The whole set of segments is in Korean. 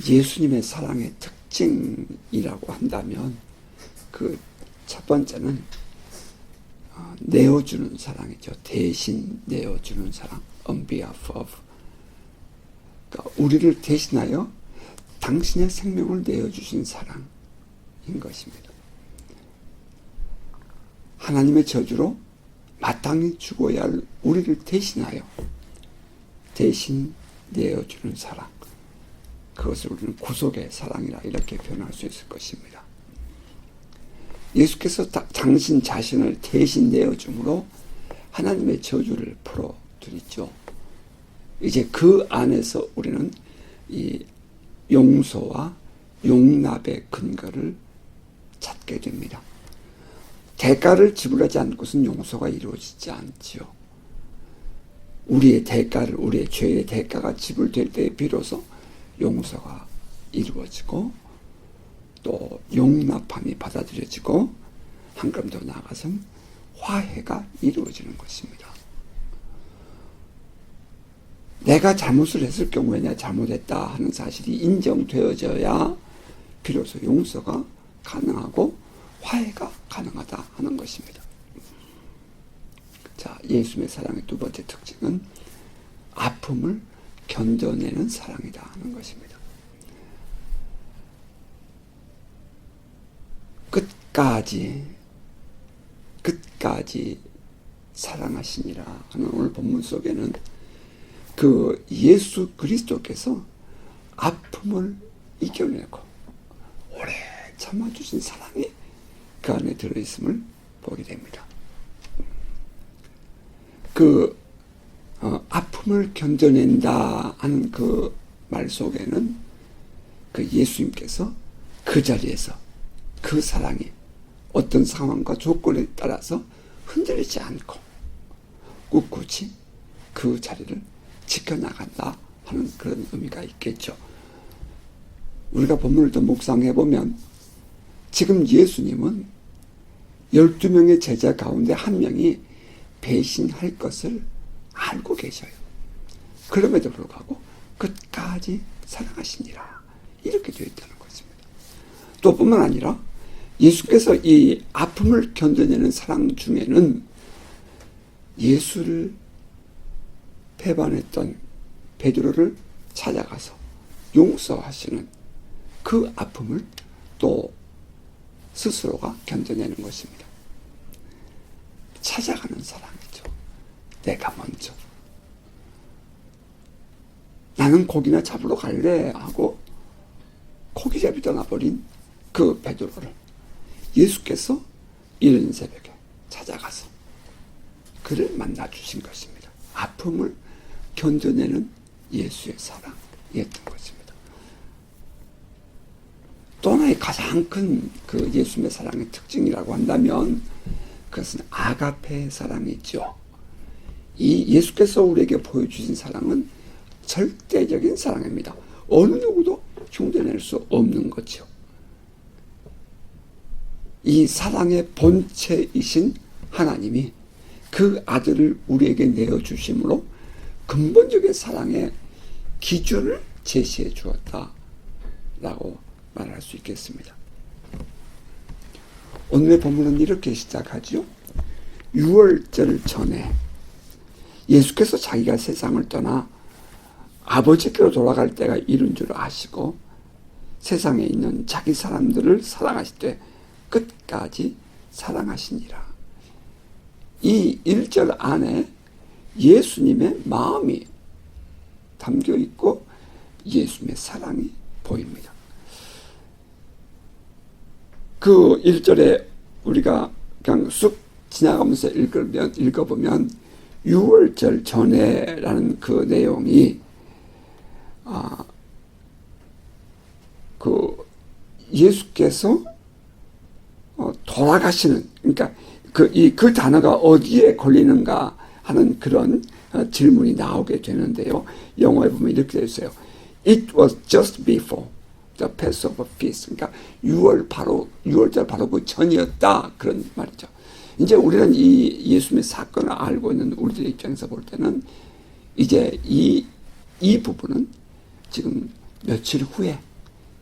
예수님의 사랑의 특징이라고 한다면 그 첫 번째는 내어주는 사랑이죠. 대신 내어주는 사랑. On behalf of. 그러니까 우리를 대신하여 당신의 생명을 내어주신 사랑인 것입니다. 하나님의 저주로 마땅히 죽어야 할 우리를 대신하여 대신 내어주는 사랑. 그것을 우리는 구속의 사랑이라 이렇게 표현할 수 있을 것입니다. 예수께서 당신 자신을 대신 내어줌으로 하나님의 저주를 풀어드리죠. 이제 그 안에서 우리는 이 용서와 용납의 근거를 찾게 됩니다. 대가를 지불하지 않고선 용서가 이루어지지 않지요. 우리의 대가를, 우리의 죄의 대가가 지불될 때에 비로소 용서가 이루어지고 또 용납함이 받아들여지고 한 걸음 더 나아가서는 화해가 이루어지는 것입니다. 내가 잘못을 했을 경우에 내가 잘못했다 하는 사실이 인정되어져야 비로소 용서가 가능하고 화해가 가능하다 하는 것입니다. 자, 예수님의 사랑의 두 번째 특징은 아픔을 견뎌내는 사랑이다 하는 것입니다. 끝까지 사랑하시니라 하는 오늘 본문 속에는 그 예수 그리스도께서 아픔을 이겨내고 오래 참아주신 사랑이 그 안에 들어있음을 보게 됩니다. 아픔을 견뎌낸다 하는 그 말 속에는 그 예수님께서 그 자리에서 그 사랑이 어떤 상황과 조건에 따라서 흔들리지 않고 꿋꿋이 그 자리를 지켜나간다 하는 그런 의미가 있겠죠. 우리가 본문을 더 묵상해보면 지금 예수님은 12명의 제자 가운데 한 명이 배신할 것을 알고 계셔요. 그럼에도 불구하고 끝까지 사랑하시니라 이렇게 되어 있다는 것입니다. 또 뿐만 아니라 예수께서 이 아픔을 견뎌내는 사랑 중에는 예수를 배반했던 베드로를 찾아가서 용서하시는 그 아픔을 또 스스로가 견뎌내는 것입니다. 찾아가는 사랑이죠. 내가 먼저. 나는 고기나 잡으러 갈래 하고 고기잡이 떠나버린 그 베드로를 예수께서 이른 새벽에 찾아가서 그를 만나주신 것입니다. 아픔을 견뎌내는 예수의 사랑이었던 것입니다. 또 하나의 가장 큰 그 예수님의 사랑의 특징이라고 한다면 그것은 아가페 사랑이죠. 이 예수께서 우리에게 보여주신 사랑은 절대적인 사랑입니다. 어느 누구도 흉내낼 수 없는 거죠. 이 사랑의 본체이신 하나님이 그 아들을 우리에게 내어주심으로 근본적인 사랑의 기준을 제시해 주었다라고 말할 수 있겠습니다. 오늘의 본문은 이렇게 시작하죠. 유월절 전에 예수께서 자기가 세상을 떠나 아버지께로 돌아갈 때가 이른 줄 아시고 세상에 있는 자기 사람들을 사랑하실 때 끝까지 사랑하시니라. 이 1절 안에 예수님의 마음이 담겨 있고 예수님의 사랑이 보입니다. 그 1절에 우리가 그냥 쑥 지나가면서 읽어보면 6월절 전에라는 그 내용이 그 예수께서 돌아가시는, 그러니까 그 단어가 어디에 걸리는가 하는 그런 질문이 나오게 되는데요. 영어에 보면 이렇게 되어 있어요. It was just before the Passover feast. 그러니까 6월절 바로 그 전이었다. 그런 말이죠. 이제 우리는 이 예수님의 사건을 알고 있는 우리들의 입장에서 볼 때는 이제 이 부분은 지금 며칠 후에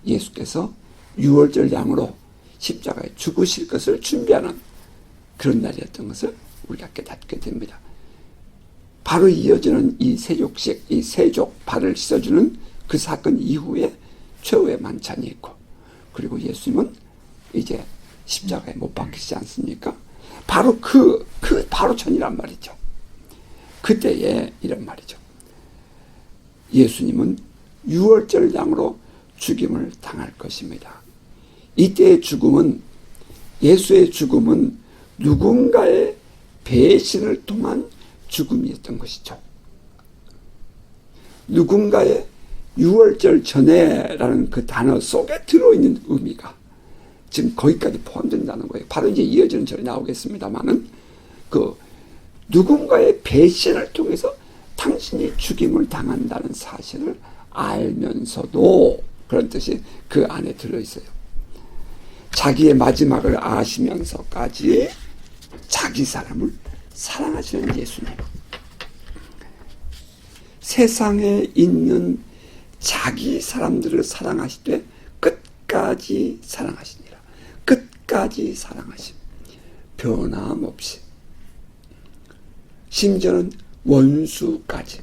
예수께서 유월절 양으로 십자가에 죽으실 것을 준비하는 그런 날이었던 것을 우리가 깨닫게 됩니다. 바로 이어지는 이 세족식, 이 세족 발을 씻어주는 그 사건 이후에 최후의 만찬이 있고, 그리고 예수님은 이제 십자가에 못 박히지 않습니까? 바로 바로 전이란 말이죠. 그때에 이런 말이죠. 예수님은 유월절 양으로 죽임을 당할 것입니다. 이때의 죽음은, 예수의 죽음은 누군가의 배신을 통한 죽음이었던 것이죠. 누군가의 유월절 전에라는 그 단어 속에 들어있는 의미가 지금 거기까지 포함된다는 거예요. 바로 이제 이어지는 절이 나오겠습니다만은, 그 누군가의 배신을 통해서 당신이 죽임을 당한다는 사실을 알면서도, 그런 뜻이 그 안에 들어있어요. 자기의 마지막을 아시면서까지 자기 사람을 사랑하시는 예수님. 세상에 있는 자기 사람들을 사랑하시되 끝까지 사랑하시니라. 끝까지 사랑하심. 변함없이. 심지어는 원수까지.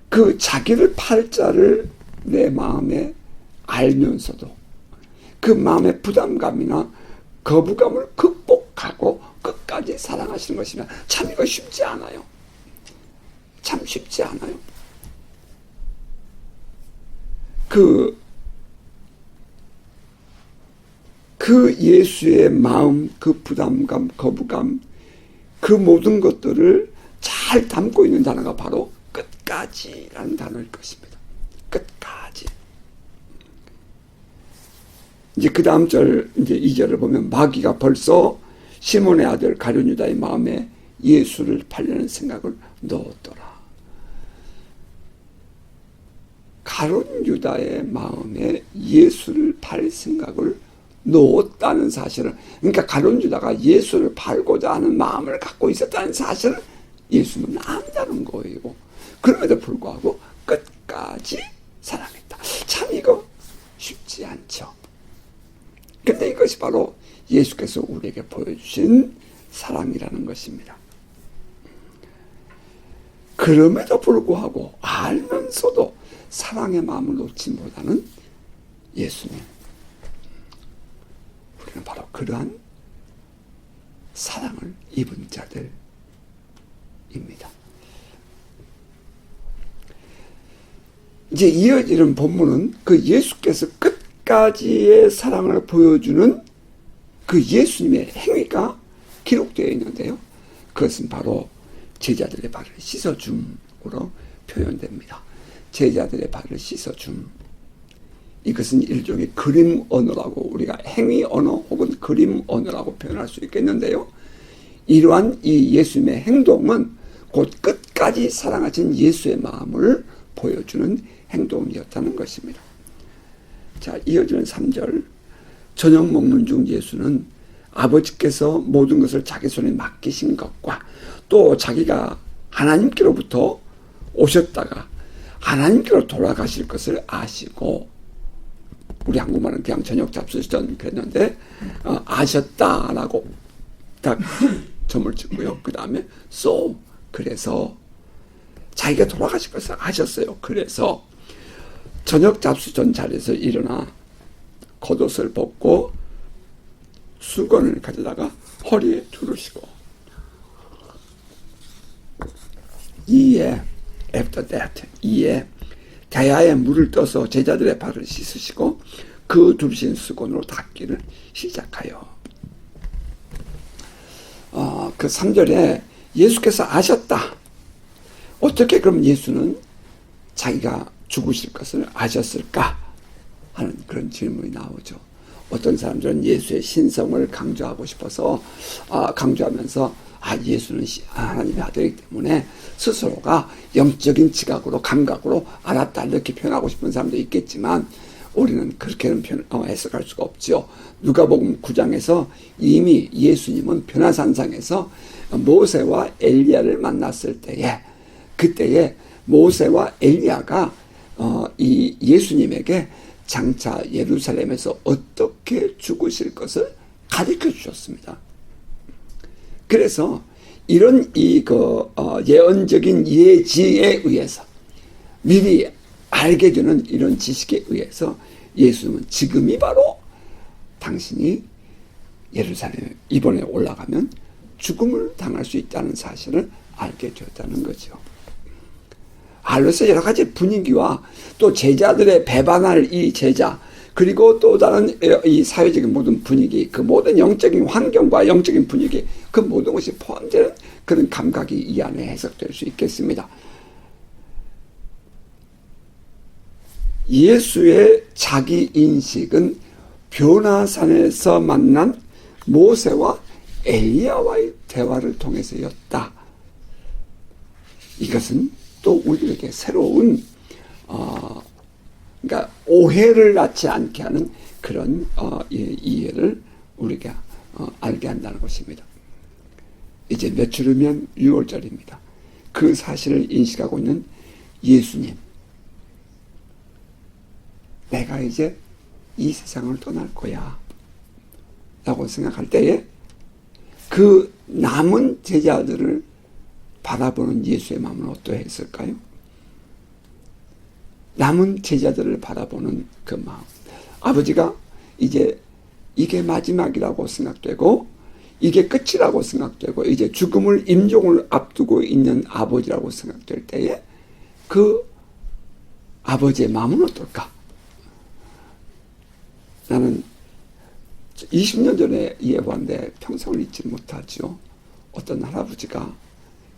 그 자기를 팔자를 내 마음에 알면서도 그 마음의 부담감이나 거부감을 극복하고 끝까지 사랑하시는 것이면 참 이거 쉽지 않아요. 참 쉽지 않아요. 그 예수의 마음, 그 부담감, 거부감, 그 모든 것들을 잘 담고 있는 단어가 바로 끝까지라는 단어일 것입니다. 끝까지. 이제 그 다음 절, 이제 2절을 보면, 마귀가 벌써 시몬의 아들 가룟 유다의 마음에 예수를 팔려는 생각을 넣었더라. 가룟 유다의 마음에 예수를 팔 생각을 넣었다는 사실을, 그러니까 가룟 유다가 예수를 팔고자 하는 마음을 갖고 있었다는 사실을 예수는 안다는 거예요. 그럼에도 불구하고 끝까지 사랑했다. 참 이거 쉽지 않죠. 근데 이것이 바로 예수께서 우리에게 보여주신 사랑이라는 것입니다. 그럼에도 불구하고 알면서도 사랑의 마음을 놓지 못하는 예수님. 우리는 바로 그러한 사랑을 입은 자들입니다. 이제 이어지는 본문은 그 예수께서 끝까지의 사랑을 보여주는 그 예수님의 행위가 기록되어 있는데요. 그것은 바로 제자들의 발을 씻어줌으로 표현됩니다. 제자들의 발을 씻어줌. 이것은 일종의 그림 언어라고, 우리가 행위 언어 혹은 그림 언어라고 표현할 수 있겠는데요. 이러한 이 예수님의 행동은 곧 끝까지 사랑하신 예수의 마음을 보여주는 행동이었다는 것입니다. 자, 이어지는 3절. 저녁 먹는 중 예수는 아버지께서 모든 것을 자기 손에 맡기신 것과 또 자기가 하나님께로부터 오셨다가 하나님께로 돌아가실 것을 아시고, 우리 한국말은 그냥 저녁 잡수시던 그랬는데 아셨다라고 딱 점을 찍고요. 그 다음에 so, 그래서 자기가 돌아가실 것을 아셨어요. 그래서 저녁 잡수던 자리에서 일어나 겉옷을 벗고 수건을 가져다가 허리에 두르시고, 이에 after that, 이에 대야에 물을 떠서 제자들의 발을 씻으시고 그 두르신 수건으로 닦기를 시작하여. 그 3절에 예수께서 아셨다. 어떻게 그럼 예수는 자기가 죽으실 것을 아셨을까 하는 그런 질문이 나오죠. 어떤 사람들은 예수의 신성을 강조하고 싶어서 강조하면서 예수는 하나님의 아들이기 때문에 스스로가 영적인 지각으로 감각으로 알았다 이렇게 표현하고 싶은 사람도 있겠지만, 우리는 그렇게는 해석할 수가 없죠. 누가복음 9장에서 이미 예수님은 변화산상에서 모세와 엘리야를 만났을 때에, 그때에 모세와 엘리야가 이 예수님에게 장차 예루살렘에서 어떻게 죽으실 것을 가르쳐 주셨습니다. 그래서 이런 예언적인 예지에 의해서 미리 알게 되는 이런 지식에 의해서 예수님은 지금이 바로 당신이 예루살렘에 이번에 올라가면 죽음을 당할 수 있다는 사실을 알게 되었다는 거죠. 알로서 여러 가지 분위기와 또 제자들의 배반할 이 제자, 그리고 또 다른 이 사회적인 모든 분위기, 그 모든 영적인 환경과 영적인 분위기, 그 모든 것이 포함되는 그런 감각이 이 안에 해석될 수 있겠습니다. 예수의 자기 인식은 변화산에서 만난 모세와 엘리야와의 대화를 통해서였다. 이것은 또 우리에게 새로운 그러니까 오해를 낳지 않게 하는 그런 이해를 우리가 알게 한다는 것입니다. 이제 며칠 후면 6월절입니다. 그 사실을 인식하고 있는 예수님, 내가 이제 이 세상을 떠날 거야 라고 생각할 때에 그 남은 제자들을 바라보는 예수의 마음은 어떠했을까요? 남은 제자들을 바라보는 그 마음, 아버지가 이제 이게 마지막이라고 생각되고 이게 끝이라고 생각되고 이제 죽음을 임종을 앞두고 있는 아버지라고 생각될 때에 그 아버지의 마음은 어떨까? 나는 20년 전에 이해봤는데 평생을 잊지 못하죠. 어떤 할아버지가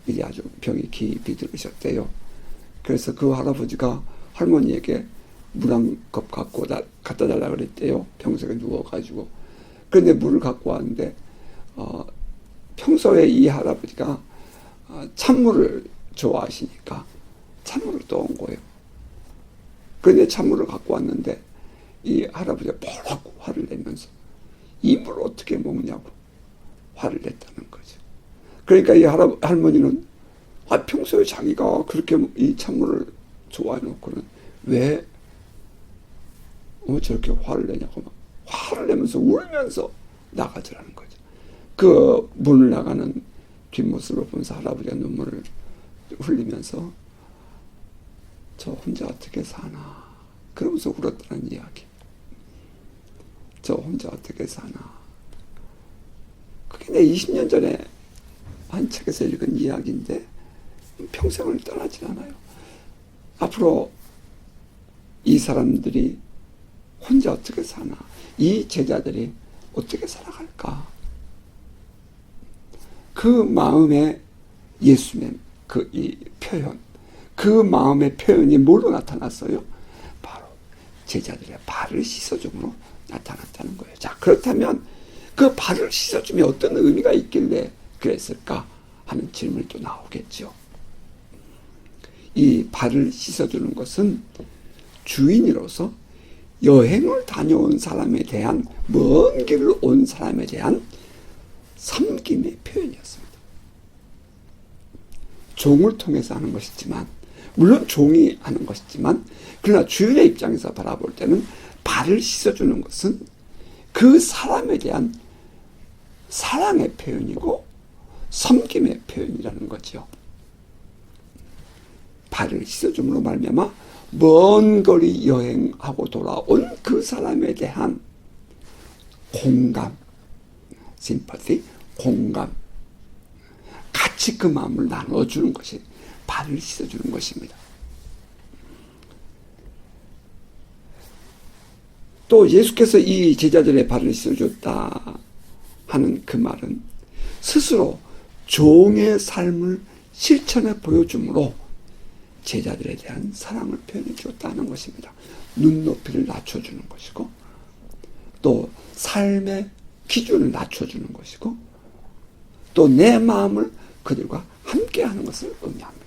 이제 아주 병이 깊이 들으셨대요. 그래서 그 할아버지가 할머니에게 물 한 컵 갖고 갖다 달라고 그랬대요. 평소에 누워가지고. 그런데 물을 갖고 왔는데 평소에 이 할아버지가 찬물을 좋아하시니까 찬물을 떠온 거예요. 그런데 찬물을 갖고 왔는데 이 할아버지가 펄하고 화를 내면서 이 물을 어떻게 먹냐고 화를 냈다는 거죠. 그러니까 이 할머니는 평소에 자기가 그렇게 이 찬물을 좋아해놓고는 왜 저렇게 화를 내냐고 막 화를 내면서 울면서 나가지라는 거죠. 그 문을 나가는 뒷모습을 보면서 할아버지가 눈물을 흘리면서 저 혼자 어떻게 사나 그러면서 울었다는 이야기. 저 혼자 어떻게 사나. 그게 내 20년 전에 한 책에서 읽은 이야기인데 평생을 떠나지 않아요. 앞으로 이 사람들이 혼자 어떻게 사나, 이 제자들이 어떻게 살아갈까. 그 마음에 예수님의 이 표현, 그 마음의 표현이 뭘로 나타났어요? 바로 제자들의 발을 씻어줌으로 나타났다는 거예요. 자, 그렇다면 그 발을 씻어줌이 어떤 의미가 있길래 그랬을까 하는 질문이 또 나오겠죠. 이 발을 씻어주는 것은 주인으로서 여행을 다녀온 사람에 대한, 먼 길을 온 사람에 대한 섬김의 표현이었습니다. 종을 통해서 하는 것이지만, 물론 종이 하는 것이지만, 그러나 주인의 입장에서 바라볼 때는 발을 씻어주는 것은 그 사람에 대한 사랑의 표현이고 섬김의 표현이라는 거죠. 발을 씻어줌으로 말미암아 먼 거리 여행하고 돌아온 그 사람에 대한 공감, sympathy, 공감, 같이 그 마음을 나눠주는 것이 발을 씻어주는 것입니다. 또 예수께서 이 제자들의 발을 씻어줬다 하는 그 말은 스스로 종의 삶을 실천해 보여주므로 제자들에 대한 사랑을 표현해 주었다는 것입니다. 눈높이를 낮춰주는 것이고 또 삶의 기준을 낮춰주는 것이고 또 내 마음을 그들과 함께하는 것을 의미합니다.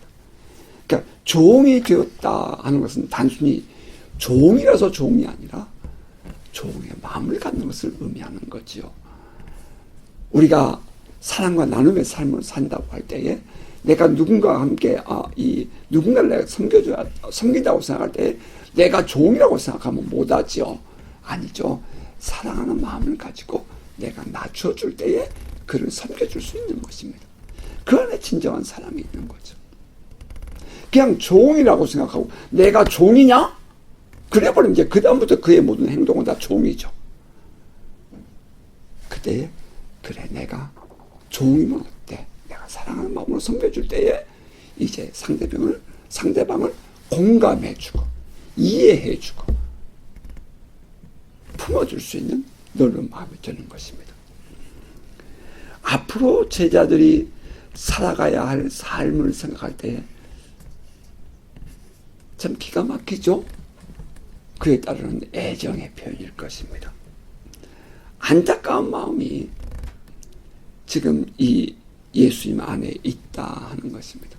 그러니까 종이 되었다 하는 것은 단순히 종이라서 종이 아니라 종의 마음을 갖는 것을 의미하는 거지요. 우리가 사랑과 나눔의 삶을 산다고 할 때에 내가 누군가와 함께 누군가를 내가 섬긴다고 생각할 때 내가 종이라고 생각하면 못하지요. 아니죠. 사랑하는 마음을 가지고 내가 낮춰줄 때에 그를 섬겨줄 수 있는 것입니다. 그 안에 진정한 사랑이 있는 거죠. 그냥 종이라고 생각하고 내가 종이냐? 그래버리면 이제 그 다음부터 그의 모든 행동은 다 종이죠. 그때에 그래 내가 종이면 어때? 내가 사랑하는 마음으로 섬겨줄 때에 이제 상대방을 공감해주고 이해해주고 품어줄 수 있는 넓은 마음이 되는 것입니다. 앞으로 제자들이 살아가야 할 삶을 생각할 때 참 기가 막히죠? 그에 따르는 애정의 표현일 것입니다. 안타까운 마음이 지금 이 예수님 안에 있다 하는 것입니다.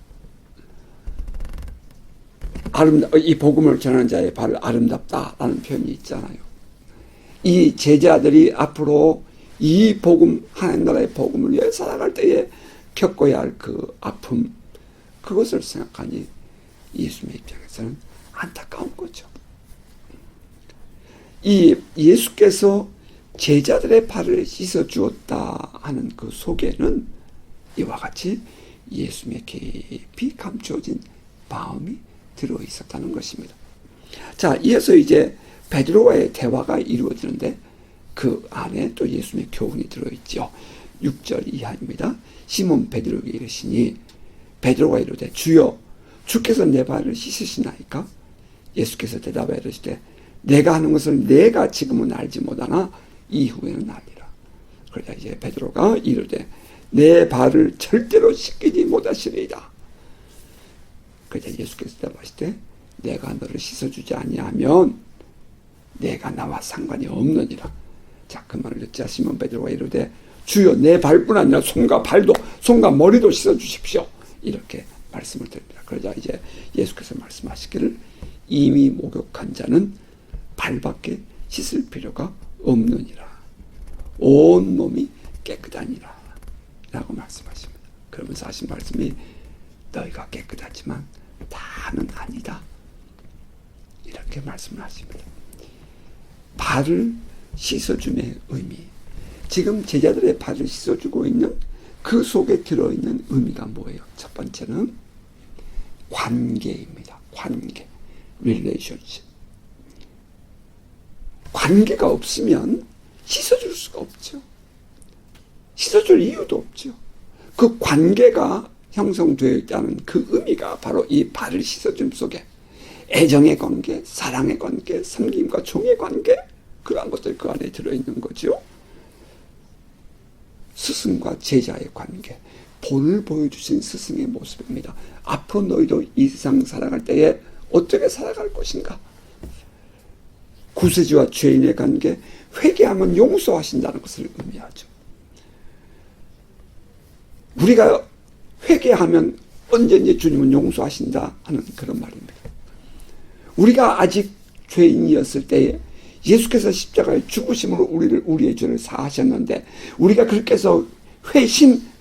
이 복음을 전하는 자의 발을 아름답다라는 표현이 있잖아요. 이 제자들이 앞으로 이 복음, 하나님 나라의 복음을 위해 살아갈 때에 겪어야 할 그 아픔, 그것을 생각하니 예수님의 입장에서는 안타까운 거죠. 이 예수께서 제자들의 발을 씻어 주었다 하는 그 속에는 이와 같이 예수님의 깊이 감추어진 마음이 들어 있었다는 것입니다. 자, 이어서 이제 베드로와의 대화가 이루어지는데 그 안에 또 예수님의 교훈이 들어있죠. 6절 이하입니다. 시몬 베드로에게 이르시니 베드로가 이르되 주여 주께서 내 발을 씻으시나이까? 예수께서 대답하여 이르시되 내가 하는 것을 내가 지금은 알지 못하나 이후에는 알리라. 그러자 이제 베드로가 이르되 내 발을 절대로 씻기지 못하시리이다. 그러자 예수께서 대답하시되 내가 너를 씻어주지 아니하면 내가 나와 상관이 없느니라. 자, 그 말을 듣자 시몬 베드로가 이르되 주여 내 발뿐 아니라 손과 머리도 씻어주십시오. 이렇게 말씀을 드립니다. 그러자 이제 예수께서 말씀하시기를 이미 목욕한 자는 발밖에 씻을 필요가 없느니라. 온 몸이 깨끗하니라 라고 말씀하십니다. 그러면서 하신 말씀이 너희가 깨끗하지만 다는 아니다. 이렇게 말씀을 하십니다. 발을 씻어줌의 의미, 지금 제자들의 발을 씻어주고 있는 그 속에 들어있는 의미가 뭐예요? 첫 번째는 관계입니다. 관계, relationship. 관계가 없으면 씻어줄 수가 없죠. 씻어줄 이유도 없죠. 그 관계가 형성되어 있다는 그 의미가 바로 이 발을 씻어줌 속에 애정의 관계, 사랑의 관계, 섬김과 종의 관계, 그러한 것들이 그 안에 들어있는 거죠. 스승과 제자의 관계, 본을 보여주신 스승의 모습입니다. 앞으로 너희도 이 세상 살아갈 때에 어떻게 살아갈 것인가? 구세주와 죄인의 관계, 회개하면 용서하신다는 것을 의미하죠. 우리가 회개하면 언제든지 주님은 용서하신다 하는 그런 말입니다. 우리가 아직 죄인이었을 때에 예수께서 십자가에 죽으심으로 우리의 죄를 사하셨는데 우리가 그렇게 해서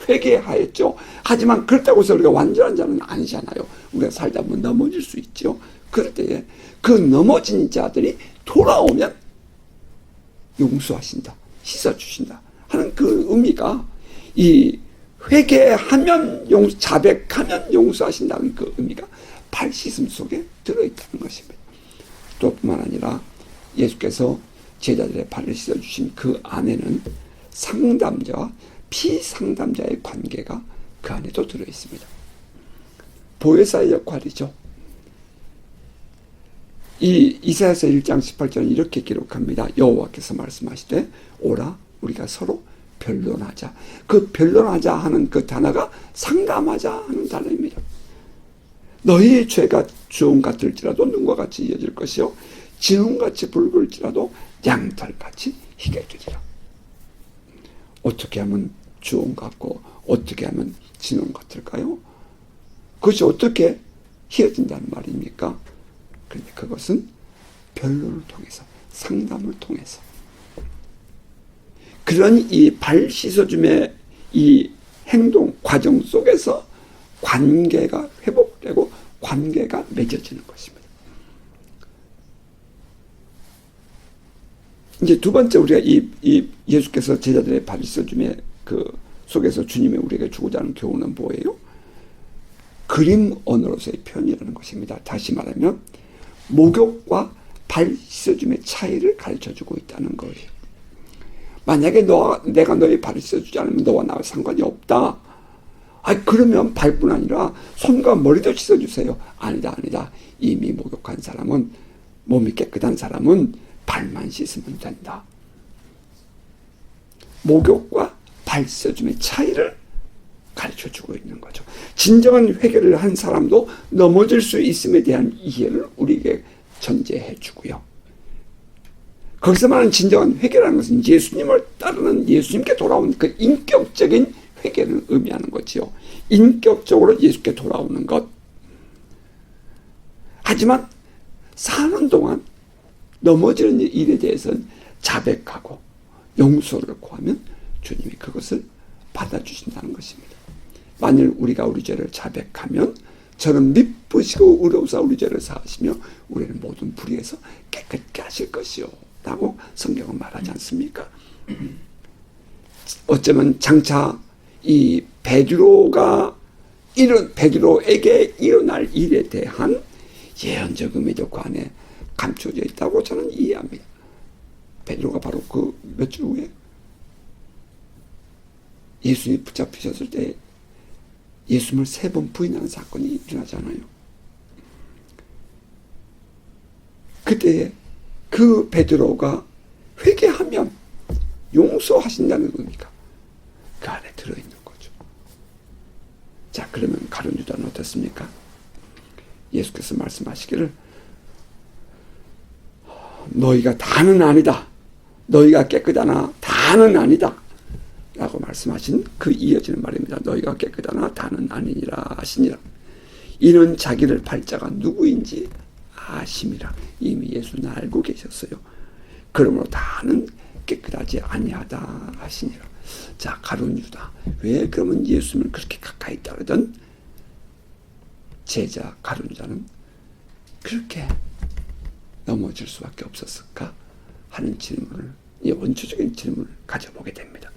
회개하였죠. 하지만 그렇다고 해서 우리가 완전한 자는 아니잖아요. 우리가 살다 보면 넘어질 수 있죠. 그럴 때에 그 넘어진 자들이 돌아오면 용서하신다, 씻어주신다 하는 그 의미가 이 회개하면 자백하면 용서하신다는 그 의미가 발 씻음 속에 들어있다는 것입니다. 또 뿐만 아니라 예수께서 제자들의 발을 씻어주신 그 안에는 상담자와 피상담자의 관계가 그 안에도 들어있습니다. 보혜사의 역할이죠. 이 이사야서 1장 18절은 이렇게 기록합니다. 여호와께서 말씀하시되 오라 우리가 서로 변론하자. 그 변론하자 하는 그 단어가 상담하자 하는 단어입니다. 너희의 죄가 주홍 같을지라도 눈과 같이 이어질 것이요 진홍같이 붉을지라도 양털같이 희게 되리라. 어떻게 하면 주홍 같고 어떻게 하면 진홍 같을까요? 그것이 어떻게 희어진다는 말입니까? 그런데 그것은 변론을 통해서, 상담을 통해서, 그런 이 발 씻어줌의 이 행동 과정 속에서 관계가 회복되고 관계가 맺어지는 것입니다. 이제 두 번째 우리가 이 예수께서 제자들의 발을 씻어줌에 그 속에서 주님이 우리에게 주고자 하는 교훈은 뭐예요? 그림 언어로서의 표현이라는 것입니다. 다시 말하면 목욕과 발 씻어줌의 차이를 가르쳐주고 있다는 거예요. 만약에 내가 너의 발을 씻어주지 않으면 너와 나와 상관이 없다. 그러면 발뿐 아니라 손과 머리도 씻어주세요. 아니다. 이미 목욕한 사람은, 몸이 깨끗한 사람은 발만 씻으면 된다. 목욕과 발 씻어줌의 차이를 가르쳐주고 있는 거죠. 진정한 회개를 한 사람도 넘어질 수 있음에 대한 이해를 우리에게 전제해 주고요. 거기서 말하는 진정한 회개라는 것은 예수님을 따르는, 예수님께 돌아온 그 인격적인 회개를 의미하는 거지요. 인격적으로 예수께 돌아오는 것. 하지만 사는 동안 넘어지는 일에 대해서는 자백하고 용서를 구하면 주님이 그것을 받아주신다는 것입니다. 만일 우리가 우리 죄를 자백하면 저는 미쁘시고 의로우사 우리 죄를 사하시며 우리는 모든 불의에서 깨끗게 하실 것이요 라고 성경은 말하지 않습니까? 어쩌면 장차 이 베드로에게 일어날 일에 대한 예언적 의미도 그 안에 감춰져 있다고 저는 이해합니다. 베드로가 바로 그 몇 주 후에 예수님이 붙잡히셨을 때 예수님을 3번 부인하는 사건이 일어나잖아요. 그때 그 베드로가 회개하면 용서하신다는 의미가 그 안에 들어있는 거죠. 자, 그러면 가룟 유다는 어떻습니까? 예수께서 말씀하시기를 너희가 다는 아니다. 너희가 깨끗하나 다는 아니다. 라고 말씀하신 그 이어지는 말입니다. 너희가 깨끗하나 다는 아니니라 하시니라. 이는 자기를 팔자가 누구인지 아심이라. 이미 예수는 알고 계셨어요. 그러므로 다는 깨끗하지 아니하다 하시니라. 자, 가룟 유다. 왜 그러면 예수님을 그렇게 가까이 따르던 제자 가룟 유다는 그렇게 넘어질 수밖에 없었을까 하는 질문을, 이 원초적인 질문을 가져보게 됩니다.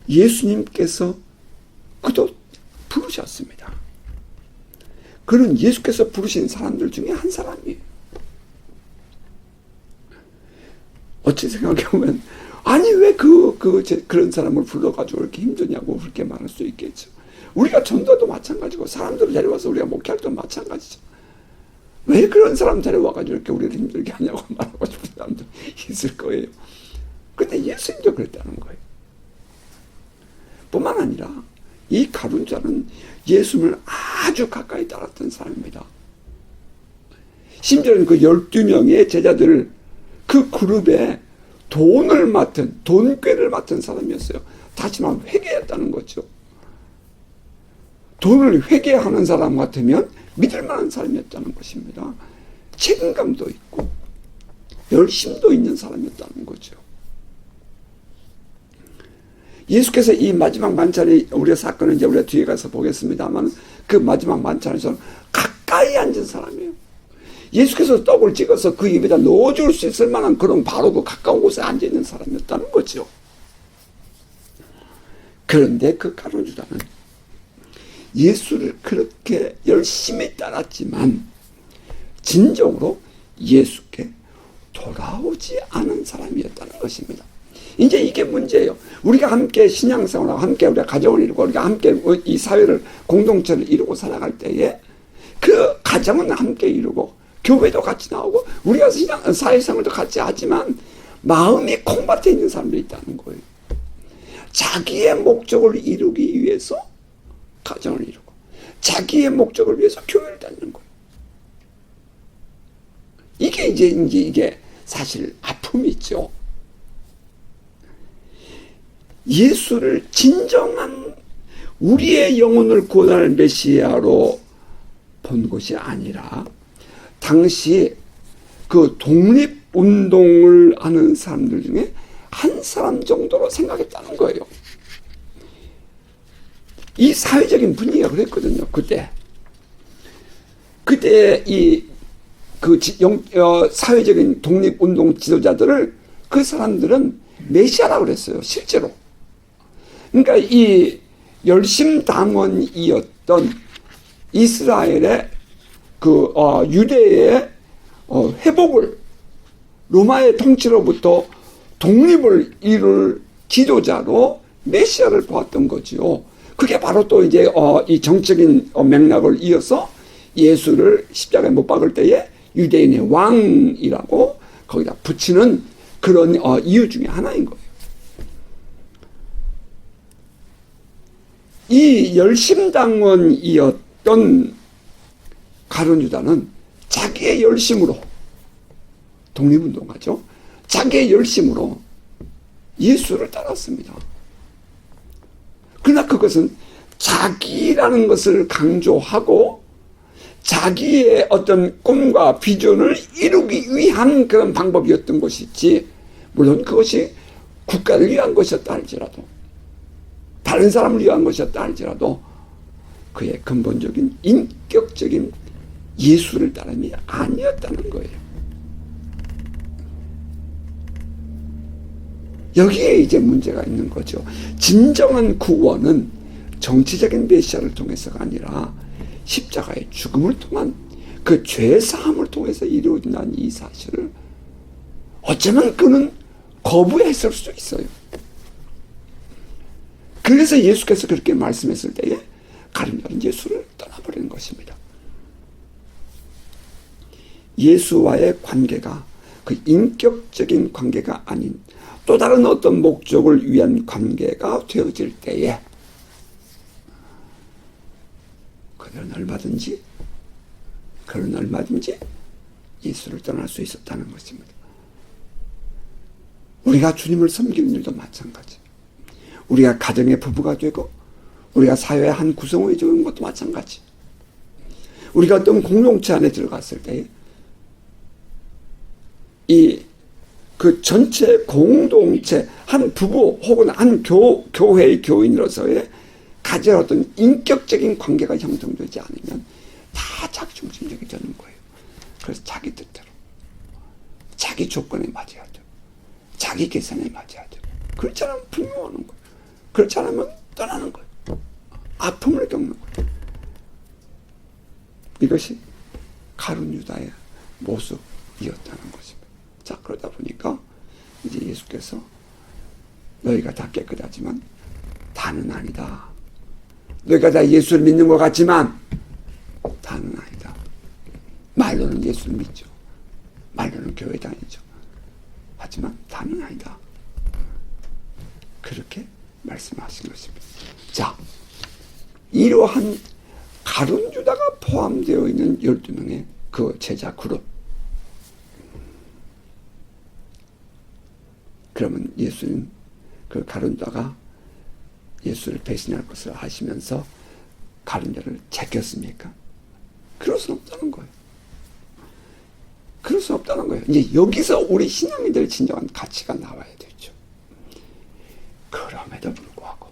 예수님께서 그도 부르셨습니다. 그는 예수께서 부르신 사람들 중에 한 사람이에요. 어찌 생각해보면 아니 왜 그런 사람을 불러가지고 이렇게 힘드냐고 그렇게 말할 수 있겠죠. 우리가 전도도 마찬가지고 사람들을 데려와서 우리가 목회할 때도 마찬가지죠. 왜 그런 사람 데려와가지고 이렇게 우리를 힘들게 하냐고 말하고 싶은 사람도 있을 거예요. 근데 예수님도 그랬다는 거예요. 뿐만 아니라 이 가룟 자는 예수님을 아주 가까이 따랐던 사람입니다. 심지어는 그 12명의 제자들을 그 그룹에 돈꾀를 맡은 사람이었어요. 다시 말하면 회개했다는 거죠. 돈을 회개하는 사람 같으면 믿을 만한 사람이었다는 것입니다. 책임감도 있고 열심도 있는 사람이었다는 거죠. 예수께서 이 마지막 만찬의 우리의 사건을 이제 우리가 뒤에 가서 보겠습니다만 그 마지막 만찬에서는 가까이 앉은 사람이에요. 예수께서 떡을 찍어서 그 입에다 넣어줄 수 있을 만한 그런 바로 그 가까운 곳에 앉아있는 사람이었다는 거죠. 그런데 그 가룟 유다는 예수를 그렇게 열심히 따랐지만 진정으로 예수께 돌아오지 않은 사람이었다는 것입니다. 이제 이게 문제예요. 우리가 함께 신앙생활하고 함께 우리가 가정을 이루고 우리가 함께 이 사회를 공동체를 이루고 살아갈 때에 그 가정은 함께 이루고 교회도 같이 나오고 우리가 사회생활도 같이 하지만 마음이 콩밭에 있는 사람들이 있다는 거예요. 자기의 목적을 이루기 위해서 가정을 이루고 자기의 목적을 위해서 교회를 다니는 거예요. 이게 사실 아픔이죠. 예수를 진정한 우리의 영혼을 구원할 메시아로 본 것이 아니라 당시 그 독립운동을 하는 사람들 중에 한 사람 정도로 생각했다는 거예요. 이 사회적인 분위기가 그랬거든요. 그때 사회적인 독립운동 지도자들을 그 사람들은 메시아라고 그랬어요. 실제로. 그러니까 이 열심당원이었던 이스라엘의 유대의 회복을, 로마의 통치로부터 독립을 이룰 지도자로 메시아를 보았던 거지요. 그게 바로 또 이제 이 정적인 맥락을 이어서 예수를 십자가에 못 박을 때에 유대인의 왕이라고 거기다 붙이는 그런 이유 중에 하나인 거예요. 이 열심당원이었던 가룟 유다는 자기의 열심으로, 독립운동가죠. 자기의 열심으로 예수를 따랐습니다. 그러나 그것은 자기라는 것을 강조하고 자기의 어떤 꿈과 비전을 이루기 위한 그런 방법이었던 것이지, 물론 그것이 국가를 위한 것이었다 할지라도, 다른 사람을 위한 것이었다 할지라도 그의 근본적인 인격적인 예수를 따름이 아니었다는 거예요. 여기에 이제 문제가 있는 거죠. 진정한 구원은 정치적인 메시아를 통해서가 아니라 십자가의 죽음을 통한 그 죄사함을 통해서 이루어진다는 이 사실을 어쩌면 그는 거부했을 수 있어요. 그래서 예수께서 그렇게 말씀했을 때에 가룟 유다는 예수를 떠나버리는 것입니다. 예수와의 관계가 그 인격적인 관계가 아닌 또 다른 어떤 목적을 위한 관계가 되어질 때에 그들은 얼마든지 예수를 떠날 수 있었다는 것입니다. 우리가 주님을 섬기는 일도 마찬가지. 우리가 가정의 부부가 되고 우리가 사회의 한 구성원이 되는 것도 마찬가지. 우리가 어떤 공동체 안에 들어갔을 때 그 전체 공동체, 한 부부 혹은 한 교회의 교인으로서의 가진 어떤 인격적인 관계가 형성되지 않으면 다 자기중심적이 되는 거예요. 그래서 자기 뜻대로, 자기 조건에 맞아야 돼요. 자기 계산에 맞아야 돼요. 그렇지 않으면 분노하는 거예요. 그렇지 않으면 떠나는 거예요. 아픔을 겪는 거예요. 이것이 가룟 유다의 모습이었다는 것입니다. 자, 그러다 보니까 이제 예수께서 너희가 다 깨끗하지만 다는 아니다. 너희가 다 예수를 믿는 것 같지만 다는 아니다. 말로는 예수를 믿죠. 말로는 교회 다니죠. 하지만 다는 아니다. 그렇게 말씀하신 것입니다. 자, 이러한 가룟 유다가 포함되어 있는 12명의 그 제자 그룹. 그러면 예수는 그 가룟 유다가 예수를 배신할 것을 아시면서 가룟 유다를 제꼈습니까? 그럴 수 없다는 거예요. 그럴 수 없다는 거예요. 이제 여기서 우리 신앙인들의 진정한 가치가 나와야 되죠. 그럼에도 불구하고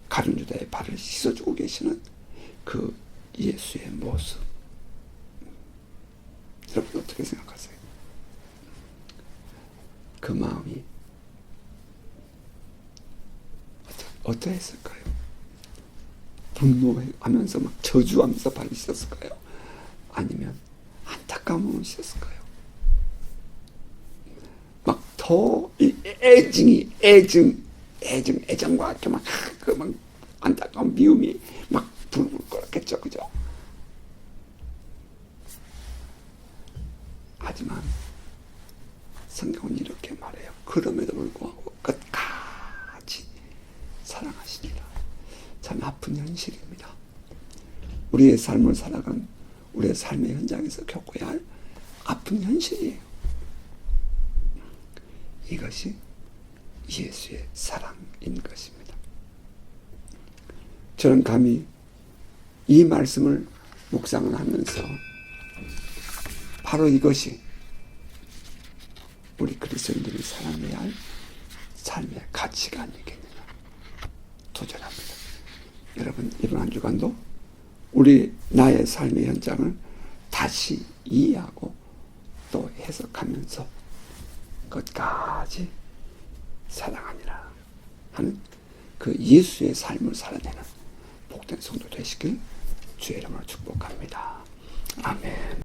가룟 유다의 발을 씻어주고 계시는 그 예수의 모습. 여러분 어떻게 생각하세요? 그 마음이 어떠했을까요? 분노하면서 막 저주하면서 발을 씻었을까요? 아니면 안타까움을 씻었을까요? 막 더 애정과 함께 막 안타까운 미움이 막 불불 끓었겠죠, 그죠? 하지만 성경은 이렇게 말해요. 그럼에도 불구하고 끝까지 사랑하시니라. 참 아픈 현실입니다. 우리의 삶을 살아간 우리의 삶의 현장에서 겪어야 할 아픈 현실이에요. 이것이 예수의 사랑인 것입니다. 저는 감히 이 말씀을 묵상을 하면서 바로 이것이 우리 그리스도인들이 살아내야 할 삶의 가치가 아니겠느냐 도전합니다. 여러분, 이번 한 주간도 나의 삶의 현장을 다시 이해하고 또 해석하면서 끝까지 사랑하니라 하는 그 예수의 삶을 살아내는 복된 성도 되시길 주의 이름으로 축복합니다. 아멘.